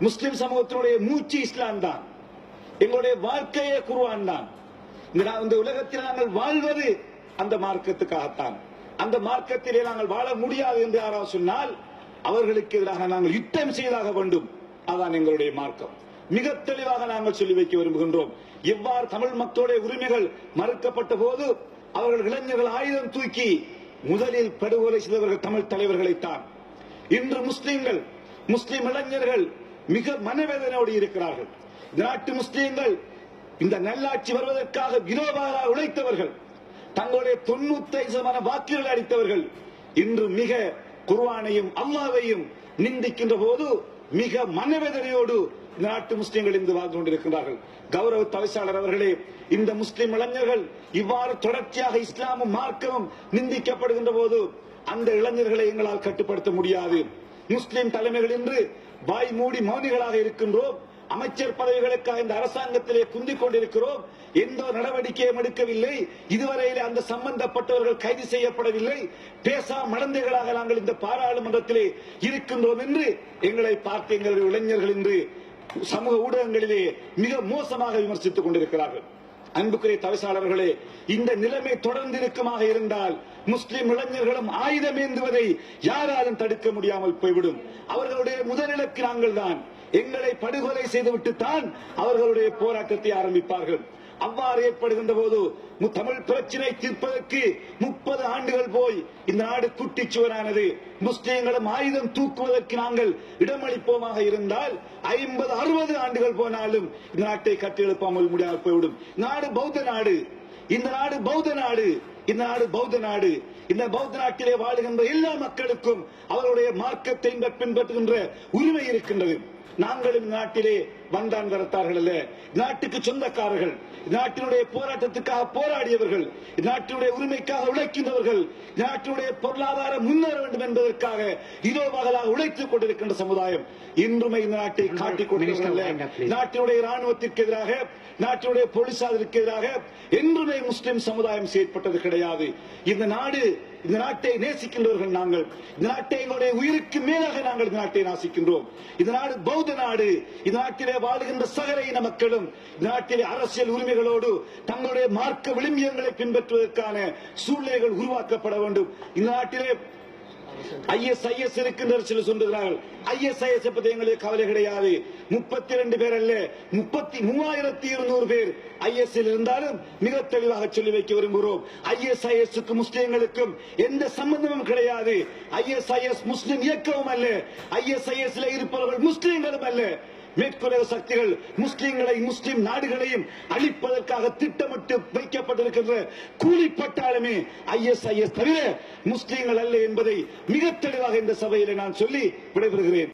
முஸ்லிம் சமூகத்தினுடைய மூச்சு இஸ்லாம் தான். எங்களுடைய வாழ்க்கையே குர்ஆன் தான். இந்த உலகத்தில் நாங்கள் வாழ்வது அந்த மார்க்கத்துக்காகத்தான். அந்த மார்க்கத்திலே நாங்கள் வாழ முடியாது என்று யாராவது சொன்னால் அவர்களுக்கு எதிராக நாங்கள் யுத்தம் செய்தாக வேண்டும். அதான் எங்களுடைய மார்க்கம். மிக தெளிவாக நாங்கள் சொல்லி வைக்க விரும்புகின்றோம். எவ்வாறு தமிழ் மக்களுடைய உரிமைகள் மறுக்கப்பட்ட போது அவர்கள் இளைஞர்கள் ஆயுதம் தூக்கி முதலில் படுகொலை செய்தவர்கள் தமிழ் தலைவர்களைத்தான். இன்று முஸ்லிம்கள், முஸ்லிம் இளைஞர்கள் மிக மனவேதனையோடு இருக்கிறார்கள். இந்த நாட்டு முஸ்லிம்கள் இந்த நல்லாட்சி வருவதற்காக விரோதமாக உழைத்தவர்கள், தங்களுடைய 95% வாக்குகளை அளித்தவர்கள் இன்று மிக குர்ஆனையும் அல்லாஹ்வையும் நிந்திக்கின்ற போது மிக மனவேதனையோடு இந்த நாட்டு முஸ்லிம்கள் இன்று வாழ்ந்து கொண்டிருக்கிறார்கள். கௌரவ தவிசாளர் அவர்களே, இந்த முஸ்லிம் இளைஞர்கள் இவ்வாறு தொடர்ச்சியாக இஸ்லாமும் மார்க்கமும் நிந்திக்கப்படுகின்ற போது அந்த இளைஞர்களை எங்களால் கட்டுப்படுத்த முடியாது. முஸ்லிம் தலைமைகள் இன்று வாய் மூடி மௌனிகளாக இருக்கின்றோம். அமைச்சர் பதவிகளுக்காக இந்த அரசாங்கத்திலே குந்திக் கொண்டிருக்கிறோம். எந்த நடவடிக்கையும் எடுக்கவில்லை. இதுவரையிலே அந்த சம்பந்தப்பட்டவர்கள் கைது செய்யப்படவில்லை. பேசா மடந்தைகளாக நாங்கள் இந்த பாராளுமன்றத்திலே இருக்கின்றோம் என்று எங்களை பார்த்து எங்களுடைய இளைஞர்கள் இன்று சமூக ஊடகங்களிலே மிக மோசமாக விமர்சித்துக் கொண்டிருக்கிறார்கள். அன்புக்குரிய தவிசாளர்களே, இந்த நிலைமை தொடர்ந்து இருக்குமாக இருந்தால் முஸ்லிம் இளைஞர்களும் ஆயுதம் ஏந்துவதை யாராலும் தடுக்க முடியாமல் போய்விடும். அவர்களுடைய முதலிலக்கு நாங்கள் தான். எங்களை படுகொலை செய்துவிட்டு தான் அவர்களுடைய போராட்டத்தை ஆரம்பிப்பார்கள். அவ்வாறு ஏற்படுகின்ற போது தமிழ் பிரச்சினை தீர்ப்பதற்கு 30 ஆண்டுகள் போய் இந்த நாடு குட்டிச்சுவரானது. முஸ்லிம்களும் ஆயுதம் தூக்குவதற்கு நாங்கள் இடமளிப்போமாக இருந்தால் 50-60 ஆண்டுகள் போனாலும் இந்த நாட்டை கட்டியெழுப்பாமல் முடியாமல் போய்விடும். நாடு பௌத்த நாடு. இந்த நாடு பௌத்த நாடு. இந்த நாடு பௌத்த நாடு. இந்த பௌத்த நாட்டிலே வாழுகின்ற எல்லா மக்களுக்கும் அவருடைய மார்க்கத்தை பின்பற்றுகின்ற உரிமை இருக்கின்றது. நாங்களும் நாட்டிலே வந்தான் வரத்தார்கள் அல்ல, நாட்டுக்கு சொந்தக்காரர்கள், நாட்டினுடைய போராட்டத்துக்காக போராடியவர்கள், நாட்டினுடைய உரிமைக்காக உழைக்கின்றவர்கள், நாட்டினுடைய பொருளாதாரம் முன்னேற வேண்டும் என்பதற்காக இதோ பகலாக உழைத்துக் கொண்டிருக்கின்ற சமுதாயம் இன்றுமே இந்த நாட்டை காட்டிக் கொண்டிருக்கின்றன. நாட்டினுடைய ராணுவத்திற்கு எதிராக, நாட்டினுடைய போலீசாருக்கு எதிராக என்றுமே முஸ்லிம் சமுதாயம் செயற்பட்டது கிடையாது. இந்த நாட்டை நேசிக்கின்றவர்கள் நாங்கள். இந்த நாட்டை எங்களுடைய உயிருக்கு மேலாக நாங்கள் இந்த நாட்டை நேசிக்கின்றோம். இந்த நாடு பௌத்த நாடு. இந்த நாட்டிலே வாழுகின்ற சகல இன மக்களும் இந்த நாட்டிலே அரசியல் உரிமைகளோடு தங்களுடைய மார்க்க விளிம்பியங்களை பின்பற்றுவதற்கான சூழ்நிலைகள் உருவாக்கப்பட வேண்டும். இந்த நாட்டிலே ISIS இருக்கின்ற சில சொல்லுகிறார்கள். ISIS பற்றி எங்களுக்கு கவலை கிடையாது. 32 பேர் அல்ல, 33,200 பேர் IS இருந்தாலும் மிக தெளிவாக சொல்லி வைக்க விரும்புகிறோம். ISIS முஸ்லிம்களுக்கும் எந்த சம்பந்தமும் கிடையாது. ISIS முஸ்லிம் இயக்கமும் அல்ல. ISIS இருப்பவர்கள் முஸ்லிம்களும் அல்ல. மேற்குலக சக்திகள் முஸ்லிம்களை, முஸ்லிம் நாடுகளையும் அழிப்பதற்காக திட்டமிட்டு வைக்கப்பட்டிருக்கின்ற கூலிப்பட்டாளமே ISIS தவிர முஸ்லிம்கள் அல்ல என்பதை மிக தெளிவாக இந்த சபையிலே நான் சொல்லி விடைபெறுகிறேன்.